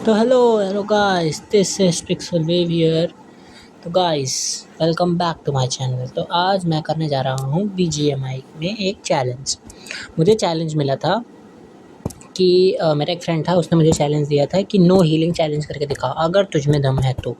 तो hello guys, this is Pixel Wave here. तो guys, welcome back to my channel. तो आज मैं करने जा रहा हूँ बीजीएमआई में एक चैलेंज। मुझे चैलेंज मिला था कि मेरा एक फ्रेंड था, उसने मुझे चैलेंज दिया था कि नो हीलिंग चैलेंज करके दिखाओ अगर तुझ में दम है तो।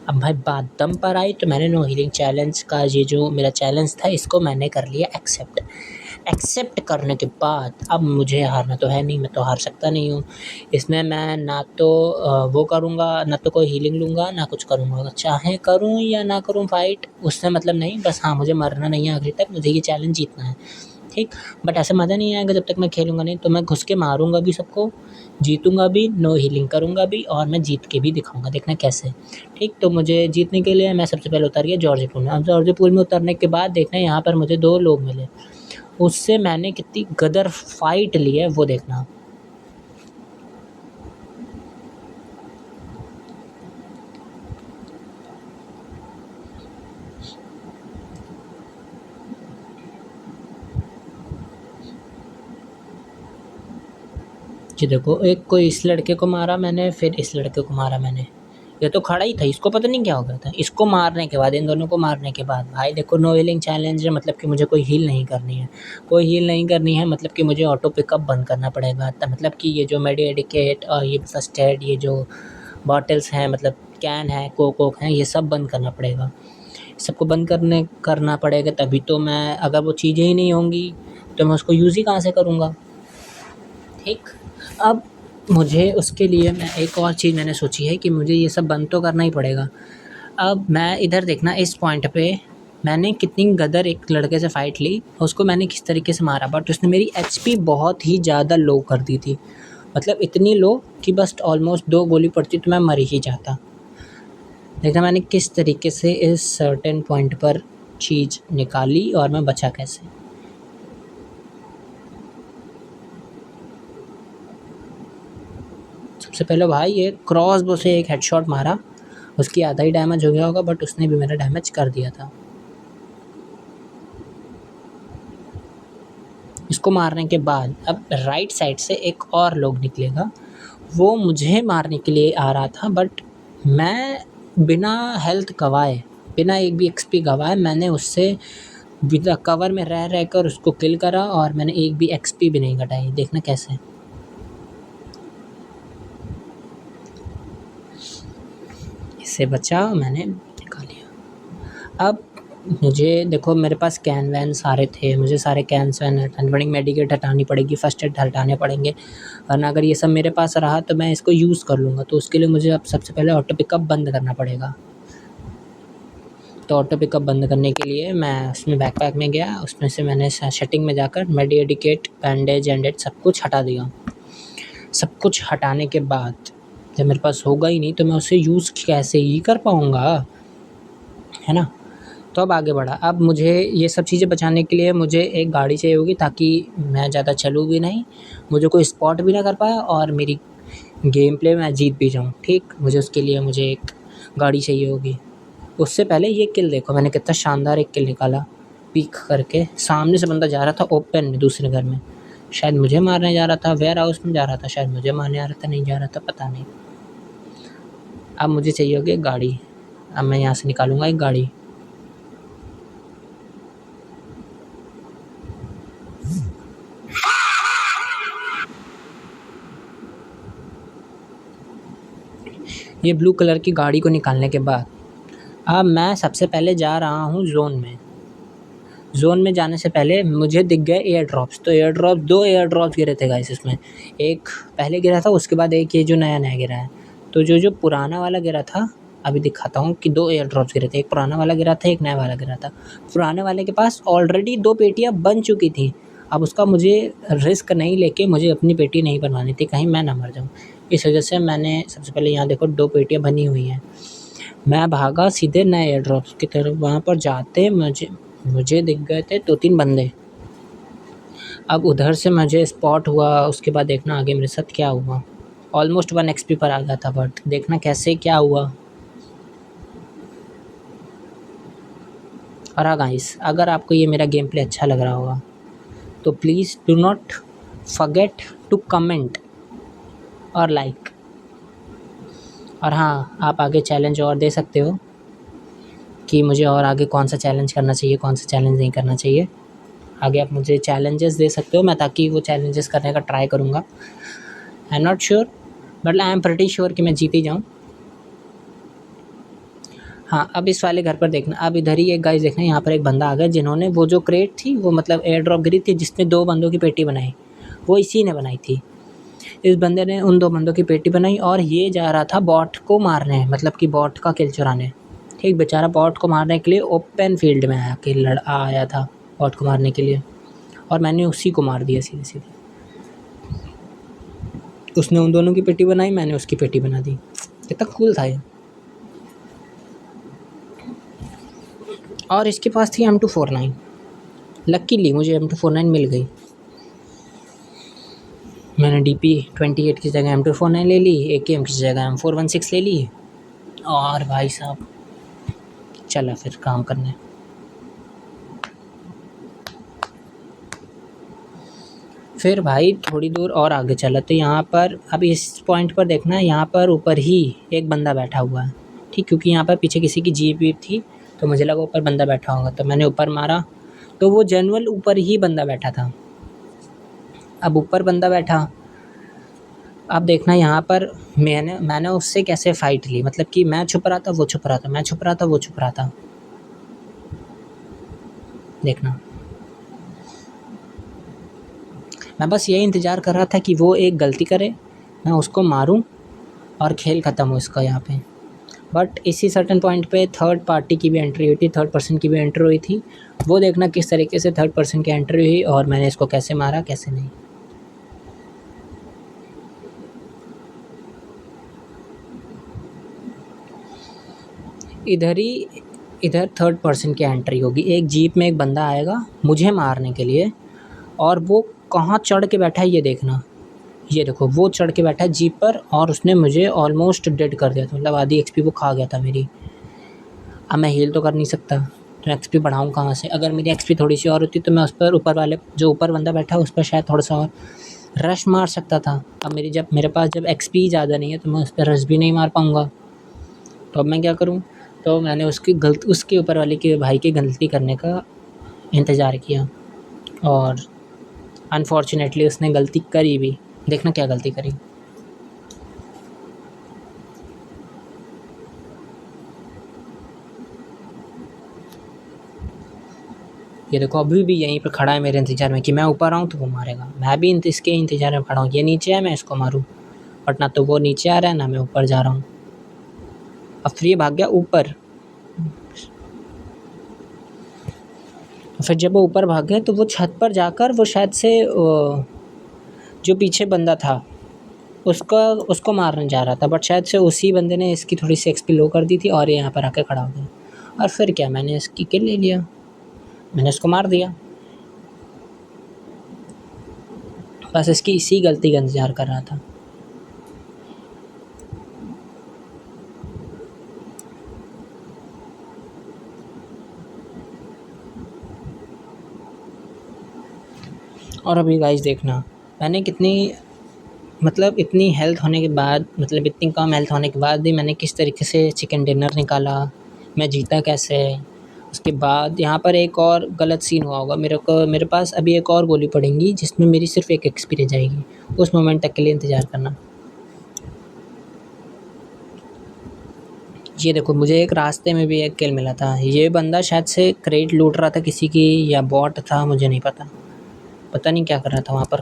अब भाई बात दम पर आई तो मैंने नो हीलिंग चैलेंज का ये जो मेरा चैलेंज था इसको मैंने कर लिया एक्सेप्ट। एक्सेप्ट करने के बाद अब मुझे हारना तो है नहीं, मैं तो हार सकता नहीं हूँ। इसमें मैं ना तो वो करूँगा, ना तो कोई हीलिंग लूँगा, ना कुछ करूँगा। चाहे करूँ या ना करूँ फाइट, उससे मतलब नहीं, बस हाँ मुझे मरना नहीं है आखिर तक, मुझे ये चैलेंज जीतना है। ठीक। बट ऐसा मज़ा नहीं आएगा जब तक मैं खेलूँगा नहीं, तो मैं घुस के मारूँगा भी सबको, जीतूँगा भी, नो हीलिंग करूँगा भी और मैं जीत के भी दिखाऊँगा, देखना कैसे। ठीक। तो मुझे जीतने के लिए मैं सबसे पहले उतर गया जॉर्ज पूल में। अब जॉर्ज पूल में उतरने के बाद देखना यहाँ पर मुझे 2 लोग मिले। उससे मैंने कितनी गदर फाइट ली है वो देखना। जी देखो, एक को इस लड़के को मारा मैंने, फिर इस लड़के को मारा मैंने। ये तो खड़ा ही था, इसको पता नहीं क्या हो गया था। इसको मारने के बाद, इन दोनों को मारने के बाद भाई देखो, नो हीलिंग चैलेंज है, मतलब कि मुझे कोई हील नहीं करनी है। कोई हील नहीं करनी है मतलब कि मुझे ऑटो पिकअप बंद करना पड़ेगा। त मतलब कि ये जो मेडिकेट और ये फर्स्ट एड, ये जो बॉटल्स हैं, मतलब कैन है, कोक वोक हैं, ये सब बंद करना पड़ेगा। सबको बंद करना पड़ेगा, तभी तो मैं, अगर वो चीज़ें ही नहीं होंगी तो मैं उसको यूज़ ही कहाँ से करूँगा। ठीक। अब मुझे उसके लिए मैं एक और चीज़ मैंने सोची है कि मुझे ये सब बंद तो करना ही पड़ेगा। अब मैं इधर देखना, इस पॉइंट पे मैंने कितनी गदर एक लड़के से फ़ाइट ली और उसको मैंने किस तरीके से मारा, बट उसने मेरी एचपी बहुत ही ज़्यादा लो कर दी थी। मतलब इतनी लो कि बस ऑलमोस्ट 2 गोली पड़ती तो मैं मर ही जाता। देखना मैंने किस तरीके से इस सर्टेन पॉइंट पर चीज़ निकाली और मैं बचा कैसे। सबसे पहले भाई ये क्रॉस बो से एक हेडशॉट मारा, उसकी आधा ही डैमेज हो गया होगा, बट उसने भी मेरा डैमेज कर दिया था। इसको मारने के बाद अब राइट साइड से एक और लोग निकलेगा। वो मुझे मारने के लिए आ रहा था, बट मैं बिना हेल्थ गँवाए, बिना एक भी एक्सपी गँवाए मैंने उससे बिना कवर में रह कर उसको किल करा और मैंने एक भी एक्सपी भी नहीं घटाई। देखना कैसे। इससे बचा, मैंने निकाल लिया। अब मुझे देखो, मेरे पास कैन वैन सारे थे, मुझे सारे कैन्स वैन हटाने पड़ेंगे, मेडिकेट हटानी पड़ेगी, फर्स्ट एड हटाने पड़ेंगे। वरना अगर ये सब मेरे पास रहा तो मैं इसको यूज़ कर लूँगा। तो उसके लिए मुझे अब सबसे पहले ऑटो पिकअप बंद करना पड़ेगा। तो ऑटो पिकअप बंद करने के लिए मैं उसमें बैकपैक में गया, उसमें से मैंने सेटिंग में जाकर मेडिकेट, बैंडेज एंडेज सब कुछ हटा दिया। सब कुछ हटाने के बाद जब मेरे पास होगा ही नहीं तो मैं उसे यूज़ कैसे ही कर पाऊँगा, है ना? तो अब आगे बढ़ा। अब मुझे ये सब चीज़ें बचाने के लिए मुझे एक गाड़ी चाहिए होगी, ताकि मैं ज़्यादा चलूँ भी नहीं, मुझे कोई स्पॉट भी ना कर पाए और मेरी गेम प्ले मैं जीत भी जाऊँ। ठीक। मुझे उसके लिए मुझे एक गाड़ी चाहिए होगी। उससे पहले ये किल देखो, मैंने कितना शानदार एक किल निकाला, पीक करके। सामने से बंदा जा रहा था ओपन में, दूसरे घर में, शायद मुझे मारने जा रहा था। वेयर हाउस में जा रहा था, शायद मुझे मारने आ रहा था, नहीं जा रहा था, पता नहीं। अब मुझे चाहिए होगी एक गाड़ी। अब मैं यहाँ से निकालूँगा एक गाड़ी। ये ब्लू कलर की गाड़ी को निकालने के बाद अब मैं सबसे पहले जा रहा हूँ ज़ोन में। ज़ोन में जाने से पहले मुझे दिख गए एयर ड्रॉप्स। तो एयर ड्रॉप, 2 एयर ड्रॉप्स गिरे थे गाइस इसमें। एक पहले गिरा था, उसके बाद एक ये जो नया-नया गिरा है। तो जो पुराना वाला गिरा था, अभी दिखाता हूँ कि 2 एयर ड्रॉप्स गिरे थे। एक पुराना वाला गिरा था, एक नया वाला गिरा था। पुराने वाले के पास ऑलरेडी 2 पेटियाँ बन चुकी थी। अब उसका मुझे रिस्क नहीं लेके मुझे अपनी पेटी नहीं बनवानी थी, कहीं मैं ना मर जाऊँ। इस वजह से मैंने सबसे पहले यहाँ देखो 2 पेटियाँ बनी हुई हैं। मैं भागा सीधे नए एयर ड्रॉप्स की तरफ। वहाँ पर जाते मुझे मुझे दिख गए थे 2-3 बंदे। अब उधर से मुझे स्पॉट हुआ, उसके बाद देखना आगे मेरे साथ क्या हुआ। ऑलमोस्ट 1 एक्सपी पर आ गया था, बट देखना कैसे क्या हुआ। और हाँ गाइस, अगर आपको ये मेरा गेम प्ले अच्छा लग रहा होगा तो please do not forget to comment और लाइक। और हाँ, आप आगे चैलेंज और दे सकते हो कि मुझे और आगे कौन सा चैलेंज करना चाहिए, कौन सा चैलेंज नहीं करना चाहिए। आगे आप मुझे चैलेंजेस दे सकते हो, मैं ताकि वो चैलेंजेस करने का ट्राई करूँगा। I am not sure but I am pretty sure कि मैं जीत ही जाऊँ। हाँ, अब इस वाले घर पर देखना, अब इधर ही एक गाइस देखना, यहाँ पर एक बंदा आ गया जिन्होंने वो जो क्रेट थी, वो मतलब एयर ड्रॉप गिरी थी जिसने 2 बंदों की पेटी बनाई, वो इसी ने बनाई थी। इस बंदे ने उन 2 बंदों की पेटी बनाई और ये जा रहा था बॉट को मारने, मतलब कि बॉट का किल चुराने। ठीक, बेचारा बॉट को मारने के लिए ओपन फील्ड में आया था बॉट को मारने के लिए, और मैंने उसी को मार दिया सीधे-सीधे। उसने उन दोनों की पेटी बनाई, मैंने उसकी पेटी बना दी। कितना कूल था ये। और इसके पास थी M249। लकीली मुझे M249 मिल गई। मैंने DP28 की जगह M249 ले ली, AKM की जगह M416 ले ली, और भाई साहब चला फिर काम करने। फिर भाई थोड़ी दूर और आगे चला तो यहाँ पर अब इस पॉइंट पर देखना, यहाँ पर ऊपर ही एक बंदा बैठा हुआ है। ठीक, क्योंकि यहाँ पर पीछे किसी की जीप वीप थी तो मुझे लगा ऊपर बंदा बैठा होगा, तो मैंने ऊपर मारा तो वो जनरल ऊपर ही बंदा बैठा था। अब ऊपर बंदा बैठा, अब देखना यहाँ पर मैंने उससे कैसे फ़ाइट ली, मतलब कि मैं छुप रहा था, वो छुप रहा था, मैं छुप रहा था, वो छुप रहा था। देखना, मैं बस यही इंतज़ार कर रहा था कि वो एक गलती करे, मैं उसको मारूं और खेल ख़त्म हो इसका यहाँ पे। बट इसी सर्टेन पॉइंट पे थर्ड पार्टी की भी एंट्री हुई थी, थर्ड पर्सन की भी एंट्री हुई थी। वो देखना किस तरीके से थर्ड पर्सन की एंट्री हुई और मैंने इसको कैसे मारा, कैसे नहीं। इधर थर्ड पर्सन की एंट्री होगी। एक जीप में एक बंदा आएगा मुझे मारने के लिए, और वो कहाँ चढ़ के बैठा है ये देखना। ये देखो, वो चढ़ के बैठा है जीप पर और उसने मुझे ऑलमोस्ट डेड कर दिया था, मतलब आधी एक्सपी वो खा गया था मेरी। अब मैं हील तो कर नहीं सकता, तो एक्सपी बढ़ाऊँ कहाँ से? अगर मेरी एक्सपी थोड़ी सी और होती तो मैं उस पर, ऊपर वाले जो ऊपर बंदा बैठा है उस पर शायद थोड़ा सा और रश मार सकता था। अब मेरे पास जब एक्सपी ज़्यादा नहीं है तो मैं उस पर रश भी नहीं मार पाऊँगा। तो अब मैं क्या करूँ? तो मैंने उसके ऊपर वाले के भाई की गलती करने का इंतज़ार किया, और अनफॉर्चुनेटली उसने गलती करी भी। देखना क्या गलती करी। ये देखो, अभी भी यहीं पे खड़ा है मेरे इंतज़ार में कि मैं ऊपर आऊँ तो वो मारेगा। मैं भी इसके इंतज़ार में खड़ा हूँ, ये नीचे है मैं इसको मारूँ, बट ना तो वो नीचे आ रहा है ना मैं ऊपर जा रहा हूँ। अब फिर ये भाग गया ऊपर। फिर जब वो ऊपर भाग गया तो वो छत पर जाकर वो शायद से जो पीछे बंदा था उसको मारने जा रहा था, बट शायद से उसी बंदे ने इसकी थोड़ी सी एक्सपी लो कर दी थी और ये यहाँ पर आके खड़ा हो गया। और फिर क्या, मैंने इसकी किल ले लिया, मैंने इसको मार दिया। बस इसकी इसी गलती का इंतज़ार कर रहा था। और अभी गाइस देखना, मैंने कितनी, मतलब इतनी हेल्थ होने के बाद, मतलब इतनी कम हेल्थ होने के बाद भी मैंने किस तरीके से चिकन डिनर निकाला, मैं जीता कैसे। उसके बाद यहाँ पर एक और गलत सीन हुआ होगा, मेरे पास अभी एक और गोली पड़ेंगी जिसमें मेरी सिर्फ एक एक्सपी रह जाएगी। उस मोमेंट तक के लिए इंतज़ार करना। ये देखो, मुझे एक रास्ते में भी एक किल मिला था। ये बंदा शायद से क्रेट लूट रहा था किसी की, या बॉट था, मुझे नहीं पता नहीं क्या कर रहा था वहाँ पर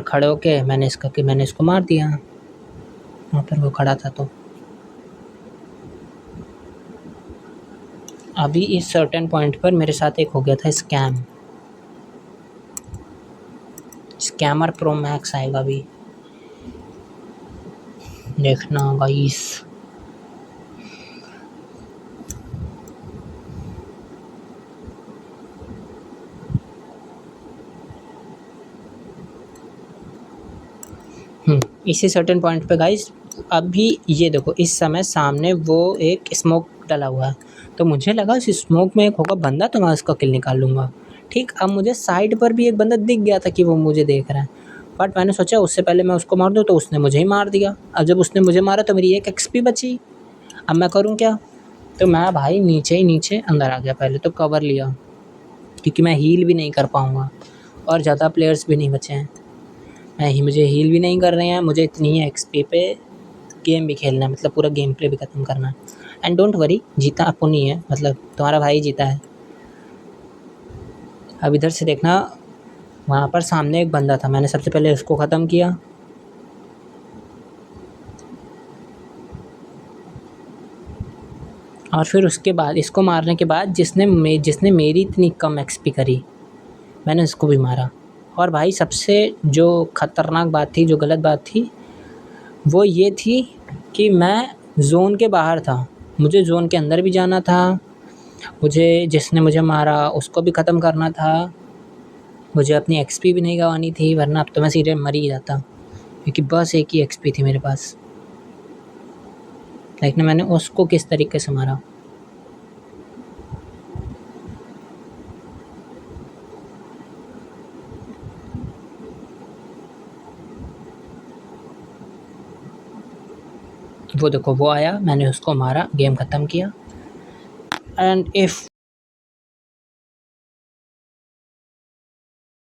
खड़े होके मैंने इसको मार दिया वहाँ पर वो खड़ा था। तो अभी इस सर्टेन पॉइंट पर मेरे साथ एक हो गया था स्कैमर प्रो मैक्स आएगा अभी, देखना गाइस। इसी सर्टेन पॉइंट पे गाइस, अभी ये देखो, इस समय सामने वो एक स्मोक डला हुआ है, तो मुझे लगा इस स्मोक में एक होगा बंदा तो मैं उसका किल निकाल लूँगा। ठीक, अब मुझे साइड पर भी एक बंदा दिख गया था कि वो मुझे देख रहा है, बट मैंने सोचा उससे पहले मैं उसको मार दूँ, तो उसने मुझे ही मार दिया। अब जब उसने मुझे मारा तो मेरी 1 एक्सपी बची। अब मैं करूँ क्या? तो मैं भाई नीचे ही नीचे अंदर आ गया, पहले तो कवर लिया, क्योंकि मैं हील भी नहीं कर पाऊँगा और ज़्यादा प्लेयर्स भी नहीं बचे हैं। मुझे हील भी नहीं कर रहे हैं, मुझे इतनी ही एक्सपी पे गेम भी खेलना है, मतलब पूरा गेम प्ले भी ख़त्म करना है। एंड डोंट वरी, जीता अपुन ही है, मतलब तुम्हारा भाई जीता है। अब इधर से देखना, वहाँ पर सामने एक बंदा था, मैंने सबसे पहले उसको ख़त्म किया। और फिर उसके बाद इसको मारने के बाद जिसने मेरी इतनी कम एक्सपी करी, मैंने उसको भी मारा। और भाई सबसे जो ख़तरनाक बात थी, जो गलत बात थी, वो ये थी कि मैं ज़ोन के बाहर था, मुझे ज़ोन के अंदर भी जाना था, मुझे जिसने मुझे मारा उसको भी ख़त्म करना था, मुझे अपनी एक्सपी भी नहीं गंवानी थी, वरना अब तो मैं सीधे मर ही जाता, क्योंकि बस एक ही एक्सपी थी मेरे पास। लेकिन मैंने उसको किस तरीके से मारा। वो देखो वो आया, मैंने उसको मारा, गेम ख़त्म किया। And if